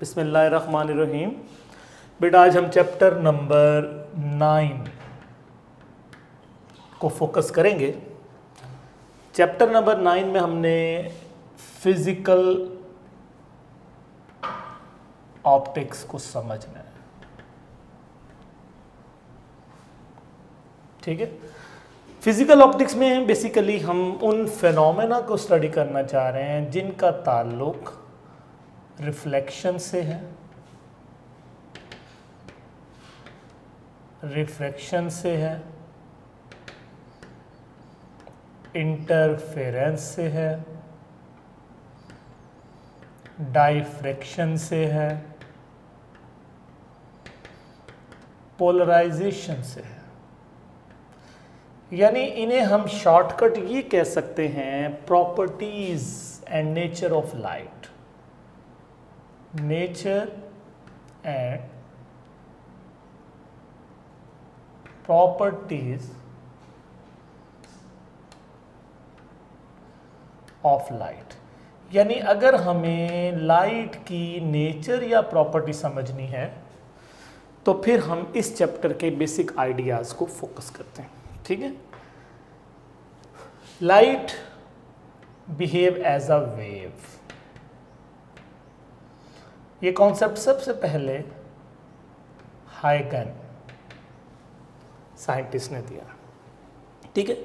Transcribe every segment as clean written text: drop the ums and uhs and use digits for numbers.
बिस्मिल्लाहिर्रहमानिर्रहीम। बेटा आज हम चैप्टर नंबर 9 को फोकस करेंगे। चैप्टर नंबर 9 में हमने फिजिकल ऑप्टिक्स को समझना है। ठीक है, फिजिकल ऑप्टिक्स में बेसिकली हम उन फेनोमेना को स्टडी करना चाह रहे हैं जिनका ताल्लुक रिफ्लेक्शन से है, रिफ्रैक्शन से है, इंटरफेरेंस से है, डाइफ्रैक्शन से है, पोलराइजेशन से है। यानी इन्हें हम शॉर्टकट ये कह सकते हैं properties and nature of light, nature and properties of light. यानी अगर हमें लाइट की नेचर या प्रॉपर्टी समझनी है तो फिर हम इस चैप्टर के बेसिक आइडियाज को फोकस करते हैं। ठीक है, light behave as a wave. ये कॉन्सेप्ट सबसे पहले हाइगन साइंटिस्ट ने दिया। ठीक है,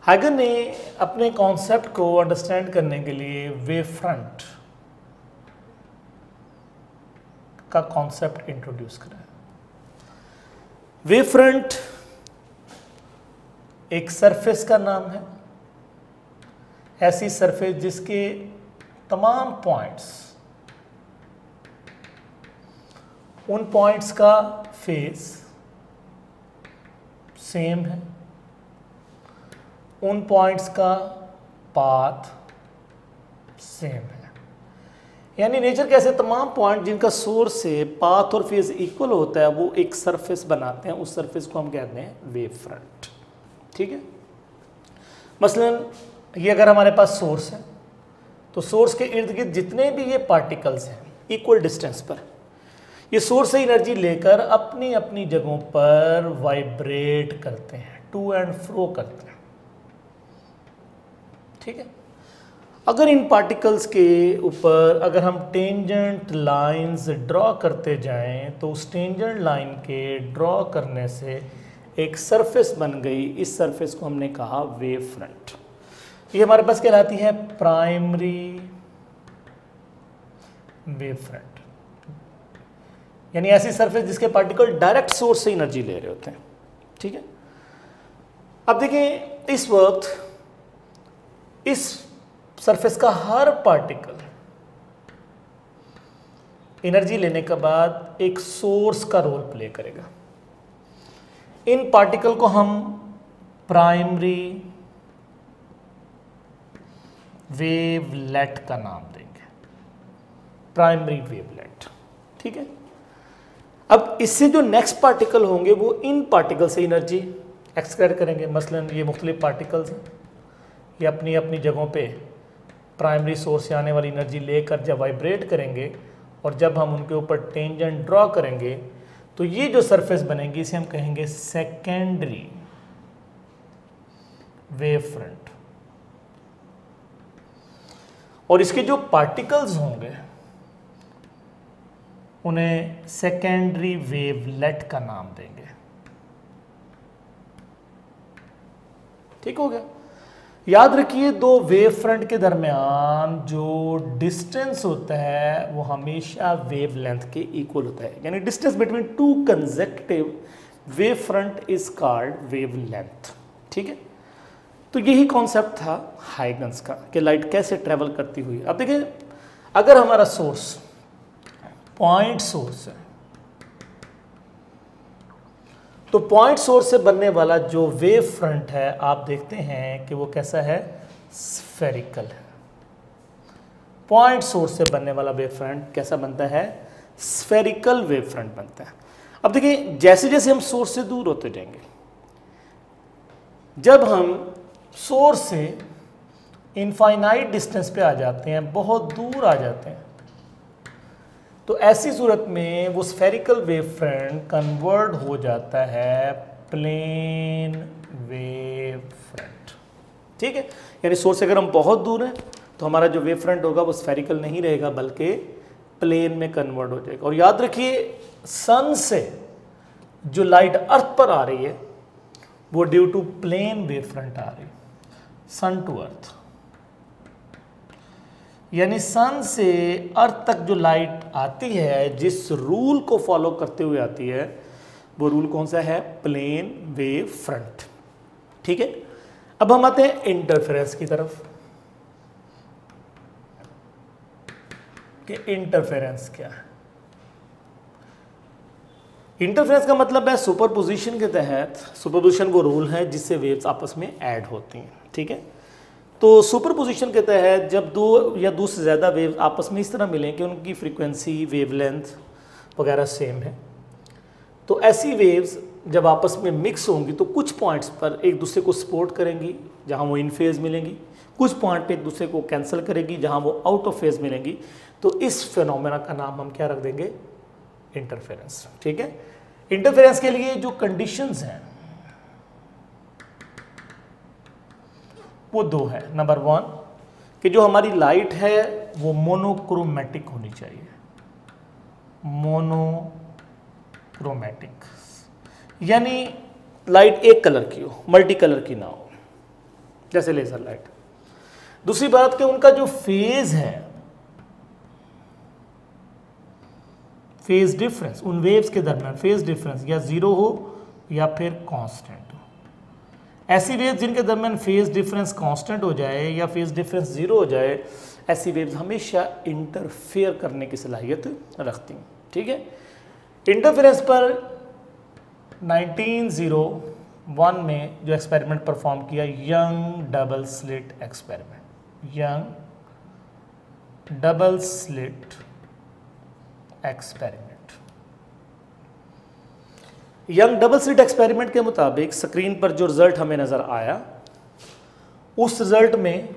हाइगन ने अपने कॉन्सेप्ट को अंडरस्टैंड करने के लिए वेव फ्रंट का कॉन्सेप्ट इंट्रोड्यूस करा। वेव फ्रंट एक सरफेस का नाम है, ऐसी सरफेस जिसके तमाम पॉइंट्स, उन पॉइंट्स का फेस सेम है, उन पॉइंट्स का पाथ सेम है। यानी नेचर के ऐसे तमाम पॉइंट जिनका सोर्स से पाथ और फेस इक्वल होता है वो एक सरफेस बनाते हैं। उस सरफेस को हम कहते हैं वेव फ्रंट। ठीक है, मसलन ये अगर हमारे पास सोर्स है तो सोर्स के इर्द गिर्द जितने भी ये पार्टिकल्स हैं इक्वल डिस्टेंस पर, ये सोर्स से एनर्जी लेकर अपनी अपनी जगहों पर वाइब्रेट करते हैं, टू एंड फ्रो करते हैं। ठीक है, अगर इन पार्टिकल्स के ऊपर अगर हम टेंजेंट लाइंस ड्रॉ करते जाएं तो उस टेंजेंट लाइन के ड्रॉ करने से एक सरफेस बन गई। इस सरफेस को हमने कहा वेव फ्रंट। ये हमारे पास कहलाती है प्राइमरी वेव फ्रंट, यानी ऐसी सरफेस जिसके पार्टिकल डायरेक्ट सोर्स से एनर्जी ले रहे होते हैं। ठीक है, अब देखिए इस वक्त इस सरफेस का हर पार्टिकल एनर्जी लेने के बाद एक सोर्स का रोल प्ले करेगा। इन पार्टिकल को हम प्राइमरी वेवलेट का नाम देंगे, प्राइमरी वेवलेट। ठीक है, अब इससे जो नेक्स्ट पार्टिकल होंगे वो इन पार्टिकल से एनर्जी एक्सक्रेट करेंगे। मसलन ये मुख्तलिफ पार्टिकल्स हैं, ये अपनी अपनी जगहों पे प्राइमरी सोर्स से आने वाली एनर्जी लेकर जब वाइब्रेट करेंगे और जब हम उनके ऊपर टेंजेंट ड्रॉ करेंगे तो ये जो सरफेस बनेगी इसे हम कहेंगे सेकेंडरी वेव फ्रंट। और इसके जो पार्टिकल्स होंगे उन्हें सेकेंडरी वेवलेट का नाम देंगे। ठीक हो गया, याद रखिए दो वेव फ्रंट के दरमियान जो डिस्टेंस होता है वो हमेशा वेवलेंथ के इक्वल होता है। यानी distance between two consecutive wave front is called wavelength. ठीक है, तो यही कॉन्सेप्ट था हाइगन्स का कि लाइट कैसे ट्रेवल करती हुई। अब देखिए अगर हमारा सोर्स पॉइंट सोर्स है तो पॉइंट सोर्स से बनने वाला जो वेव फ्रंट है आप देखते हैं कि वो कैसा है, स्फेरिकल है। पॉइंट सोर्स से बनने वाला वेव फ्रंट कैसा बनता है, स्फेरिकल वेव फ्रंट बनता है। अब देखिए जैसे जैसे हम सोर्स से दूर होते जाएंगे, जब हम सोर्स से इनफाइनाइट डिस्टेंस पे आ जाते हैं, बहुत दूर आ जाते हैं, तो ऐसी सूरत में वो स्फेरिकल वेव फ्रंट कन्वर्ट हो जाता है प्लेन वेव फ्रंट। ठीक है, यानी सोर्स से अगर हम बहुत दूर हैं तो हमारा जो वेव फ्रंट होगा वो स्फेरिकल नहीं रहेगा बल्कि प्लेन में कन्वर्ट हो जाएगा। और याद रखिए सन से जो लाइट अर्थ पर आ रही है वो due to plane wave front आ रही है, सन टू अर्थ। यानी सन से अर्थ तक जो लाइट आती है जिस रूल को फॉलो करते हुए आती है वो रूल कौन सा है? Plane wave front. ठीक है, अब हम आते हैं इंटरफेरेंस की तरफ कि इंटरफेरेंस क्या है। इंटरफेरेंस का मतलब है सुपरपोजिशन के तहत, सुपरपोजिशन वो रूल है जिससे वेव्स आपस में ऐड होती हैं। ठीक है, तो सुपरपोजिशन के तहत जब दो या दो से ज़्यादा वेव आपस में इस तरह मिलें कि उनकी फ्रीक्वेंसी, वेवलेंथ वगैरह सेम है, तो ऐसी वेव्स जब आपस में मिक्स होंगी तो कुछ पॉइंट्स पर एक दूसरे को सपोर्ट करेंगी जहां वो इन फेज मिलेंगी, कुछ पॉइंट पे एक दूसरे को कैंसिल करेगी जहां वो आउट ऑफ फेज मिलेंगी। तो इस फिनोमेना का नाम हम क्या रख देंगे? इंटरफेरेंस। ठीक है, इंटरफेरेंस के लिए जो कंडीशंस हैं वो दो है। नंबर 1 कि जो हमारी लाइट है वो मोनोक्रोमेटिक होनी चाहिए, मोनोक्रोमेटिक यानी लाइट एक कलर की हो, मल्टी कलर की ना हो, जैसे लेजर लाइट। दूसरी बात कि उनका जो फेज है, फेज डिफरेंस, उन वेव्स के दरमियान फेज डिफरेंस या जीरो हो या फिर कांस्टेंट हो। ऐसी वेव्स जिनके दरमियान फेज डिफरेंस कांस्टेंट हो जाए या फेज डिफरेंस जीरो हो जाए, ऐसी वेव्स हमेशा इंटरफेयर करने की सलाहियत रखती हैं। ठीक है, इंटरफेरेंस पर 1901 में जो एक्सपेरिमेंट परफॉर्म किया, young double slit experiment, young double slit experiment. Young double slit experiment के मुताबिक स्क्रीन पर जो रिजल्ट हमें नजर आया, उस रिजल्ट में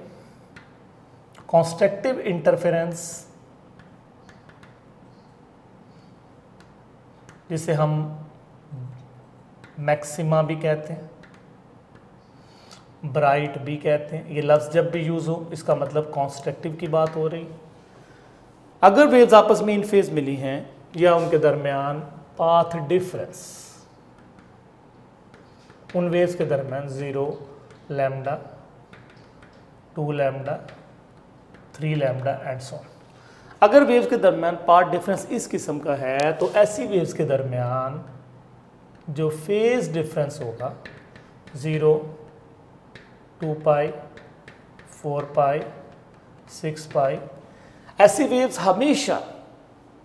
कॉन्स्ट्रक्टिव इंटरफेरेंस, जिसे हम मैक्सिमा भी कहते हैं, ब्राइट भी कहते हैं, ये लफ्ज़ जब भी यूज़ हो इसका मतलब कॉन्स्ट्रक्टिव की बात हो रही। अगर वेव्स आपस में इन फेज मिली हैं या उनके दरमियान पाथ डिफरेंस, उन वेव्स के दरमियान 0 lambda, 2 lambda, 3 lambda and so on, अगर वेव्स के दरमियान पाथ डिफरेंस इस किस्म का है तो ऐसी वेव्स के दरमियान जो फेज डिफरेंस होगा 0, 2 पाई, 4 पाई, 6 पाई, ऐसी वेव्स हमेशा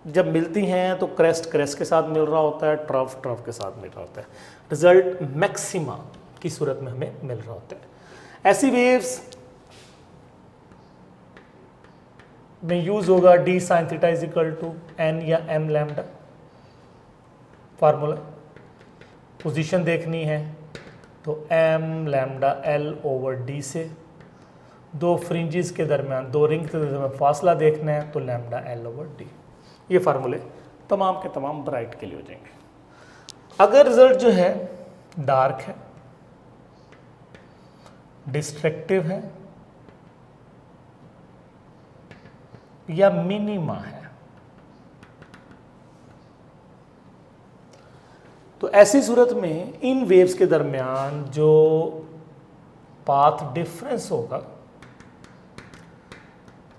जब मिलती हैं तो क्रेस्ट क्रेस्ट के साथ मिल रहा होता है, ट्रफ ट्रफ के साथ मिल रहा होता है, रिजल्ट मैक्सिमा की सूरत में हमें मिल रहा होता है। ऐसी वेव्स में यूज होगा d sin theta is equal to n या m लैम्डा फार्मूला। पोजीशन देखनी है तो m lambda l over d से, दो फ्रिंजेस के दरमियान, दो रिंग के दरमियान फासला देखना है तो लैम्डा l ओवर d। ये फार्मूले तमाम के तमाम ब्राइट के लिए हो जाएंगे। अगर रिजल्ट जो है डार्क है, डिस्ट्रक्टिव है या मिनिमा है, तो ऐसी सूरत में इन वेव्स के दरमियान जो पाथ डिफरेंस होगा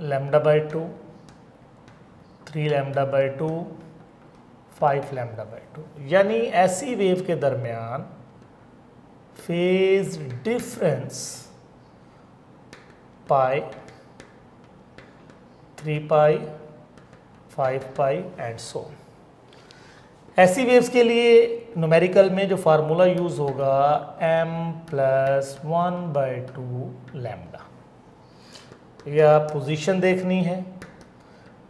lambda by 2, 3 lambda by 2, 5 lambda by 2, यानी ऐसी वेव के दरमियान phase difference pi, 3 pi, 5 pi and so. ऐसी वेव्स के लिए न्यूमेरिकल में जो फार्मूला यूज होगा m प्लस 1/2 लैम्डा, या पोजीशन देखनी है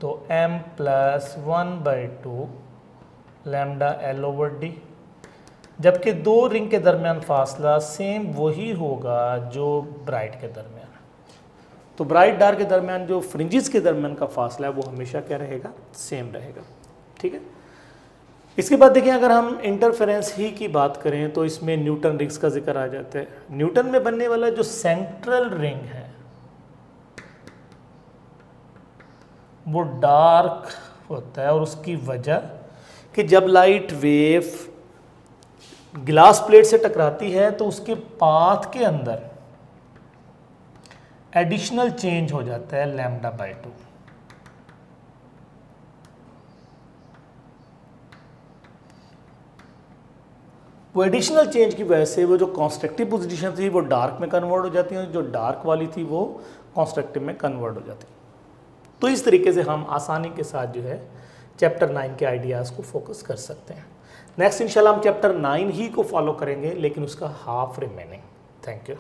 तो m plus 1/2 lambda l over d, जबकि दो रिंग के दरमियान फासला सेम वही होगा जो ब्राइट के दरमियान। तो ब्राइट डार्क के दरमियान जो फ्रिंजेस के दरमियान का फासला है वो हमेशा क्या रहेगा, सेम रहेगा। ठीक है। इसके बाद देखिए अगर हम इंटरफेरेंस ही की बात करें तो इसमें न्यूटन रिंग्स का जिक्र आ जाता है। न्यूटन में बनने वाला जो सेंट्रल रिंग है वो डार्क होता है, और उसकी वजह कि जब लाइट वेव ग्लास प्लेट से टकराती है तो उसके पाथ के अंदर एडिशनल चेंज हो जाता है λ/2। वो एडिशनल चेंज की वजह से वो जो कॉन्स्ट्रक्टिव पोजीशन थी वो डार्क में कन्वर्ट हो जाती है, जो डार्क वाली थी वो कॉन्स्ट्रक्टिव में कन्वर्ट हो जाती है। तो इस तरीके से हम आसानी के साथ जो है चैप्टर 9 के आइडियाज़ को फोकस कर सकते हैं। नेक्स्ट इंशाल्लाह हम चैप्टर 9 ही को फॉलो करेंगे, लेकिन उसका हाफ रिमेनिंग। Thank you.